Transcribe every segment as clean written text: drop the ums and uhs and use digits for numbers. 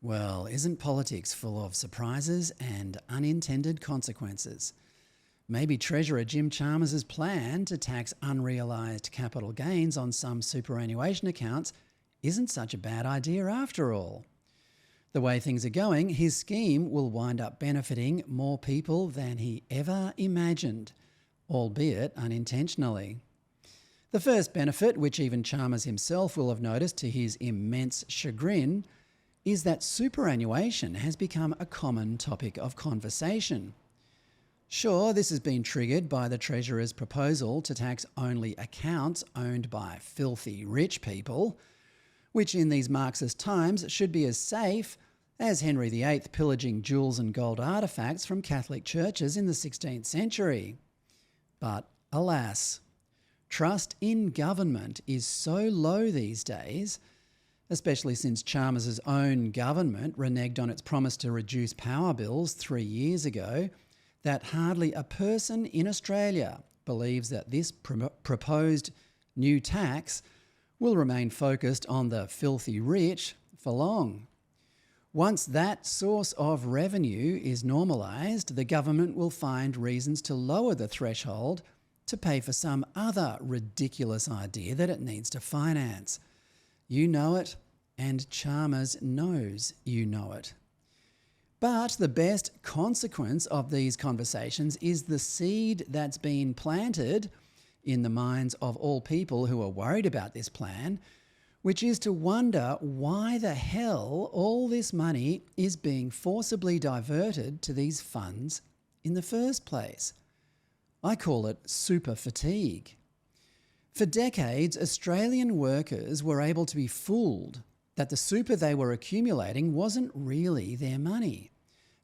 Well, isn't politics full of surprises and unintended consequences? Maybe Treasurer Jim Chalmers' plan to tax unrealised capital gains on some superannuation accounts isn't such a bad idea after all. The way things are going, his scheme will wind up benefiting more people than he ever imagined, albeit unintentionally. The first benefit, which even Chalmers himself will have noticed to his immense chagrin, is that superannuation has become a common topic of conversation. Sure, this has been triggered by the Treasurer's proposal to tax only accounts owned by filthy rich people, which in these Marxist times should be as safe as Henry VIII pillaging jewels and gold artefacts from Catholic churches in the 16th century. But alas, trust in government is so low these days, especially since Chalmers' own government reneged on its promise to reduce power bills 3 years ago, that hardly a person in Australia believes that this proposed new tax will remain focused on the filthy rich for long. Once that source of revenue is normalised, the government will find reasons to lower the threshold to pay for some other ridiculous idea that it needs to finance. You know it, and Chalmers knows you know it. But the best consequence of these conversations is the seed that's been planted in the minds of all people who are worried about this plan, which is to wonder why the hell all this money is being forcibly diverted to these funds in the first place. I call it super fatigue. For decades, Australian workers were able to be fooled that the super they were accumulating wasn't really their money,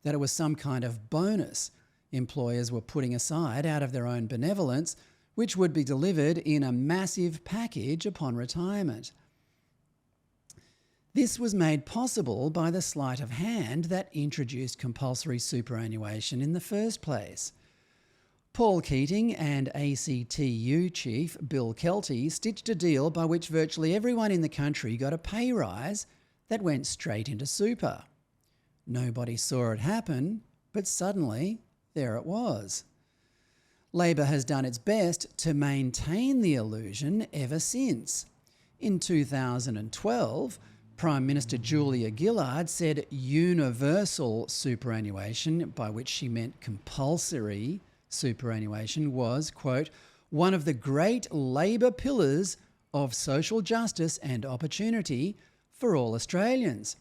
that it was some kind of bonus employers were putting aside out of their own benevolence, which would be delivered in a massive package upon retirement. This was made possible by the sleight of hand that introduced compulsory superannuation in the first place. Paul Keating and ACTU chief Bill Kelty stitched a deal by which virtually everyone in the country got a pay rise that went straight into super. Nobody saw it happen, but suddenly there it was. Labor has done its best to maintain the illusion ever since. In 2012, Prime Minister Julia Gillard said universal superannuation, by which she meant compulsory superannuation, was, quote, one of the great Labor pillars of social justice and opportunity for all Australians.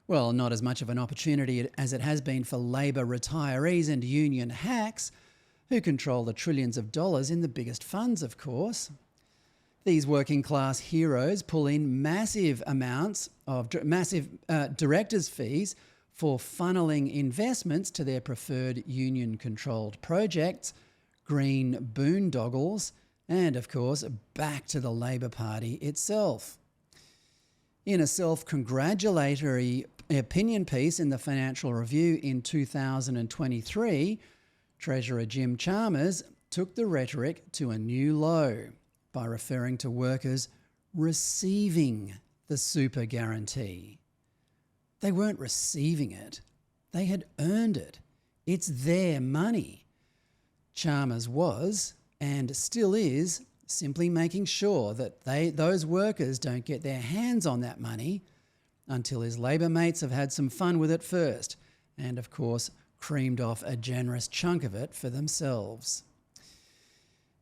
Well, not as much of an opportunity as it has been for Labor retirees and union hacks who control the trillions of dollars in the biggest funds, of course. These working class heroes pull in massive amounts of directors' fees for funneling investments to their preferred union-controlled projects, green boondoggles, and, of course, back to the Labor Party itself. In a self-congratulatory opinion piece in the Financial Review in 2023, Treasurer Jim Chalmers took the rhetoric to a new low by referring to workers receiving the super guarantee. They weren't receiving it. They had earned it. It's their money. Chalmers was, and still is, simply making sure that those workers don't get their hands on that money until his Labor mates have had some fun with it first and, of course, creamed off a generous chunk of it for themselves.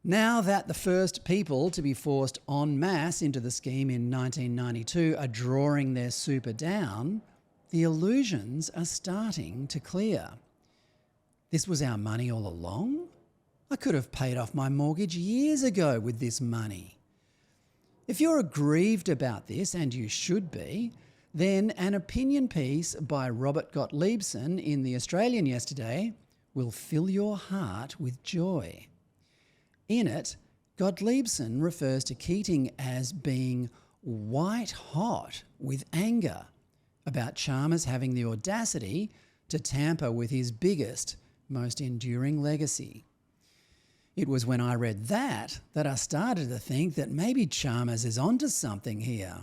Now that the first people to be forced en masse into the scheme in 1992 are drawing their super down, the illusions are starting to clear. This was our money all along? I could have paid off my mortgage years ago with this money. If you're aggrieved about this, and you should be, then an opinion piece by Robert Gottliebsen in The Australian yesterday will fill your heart with joy. In it, Gottliebsen refers to Keating as being white hot with anger about Chalmers having the audacity to tamper with his biggest, most enduring legacy. It was when I read that I started to think that maybe Chalmers is onto something here.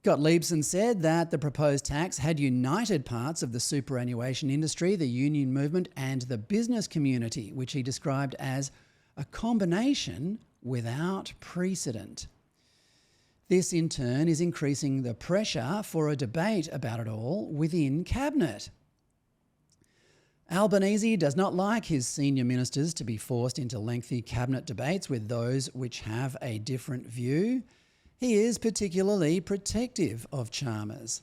Gottliebsen said that the proposed tax had united parts of the superannuation industry, the union movement and the business community, which he described as a combination without precedent. This in turn is increasing the pressure for a debate about it all within Cabinet. Albanese does not like his senior ministers to be forced into lengthy Cabinet debates with those which have a different view. He is particularly protective of Chalmers.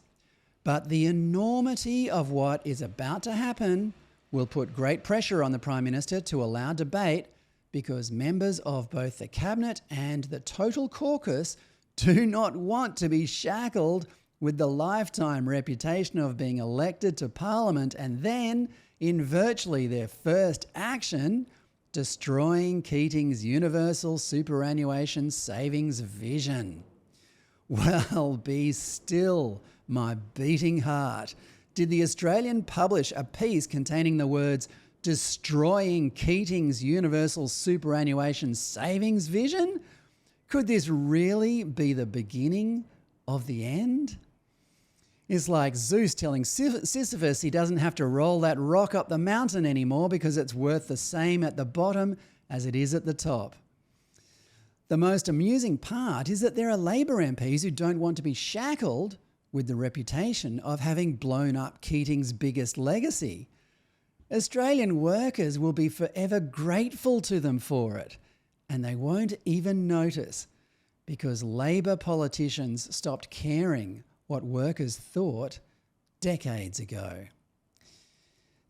But the enormity of what is about to happen will put great pressure on the Prime Minister to allow debate, because members of both the Cabinet and the total caucus do not want to be shackled with the lifetime reputation of being elected to Parliament and then, in virtually their first action, destroying Keating's universal superannuation savings vision. Well, be still, my beating heart. Did the Australian publish a piece containing the words "destroying Keating's universal superannuation savings vision"? Could this really be the beginning of the end? It's like Zeus telling Sisyphus he doesn't have to roll that rock up the mountain anymore because it's worth the same at the bottom as it is at the top. The most amusing part is that there are Labor MPs who don't want to be shackled with the reputation of having blown up Keating's biggest legacy. Australian workers will be forever grateful to them for it, and they won't even notice because Labor politicians stopped caring what workers thought decades ago.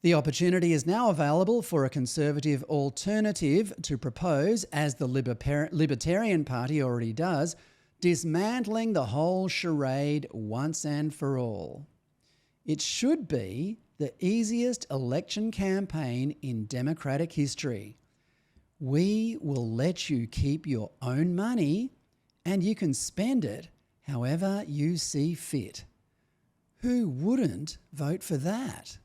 The opportunity is now available for a Conservative alternative to propose, as the Libertarian Party already does, dismantling the whole charade once and for all. It should be the easiest election campaign in democratic history. We will let you keep your own money and you can spend it however you see fit. Who wouldn't vote for that?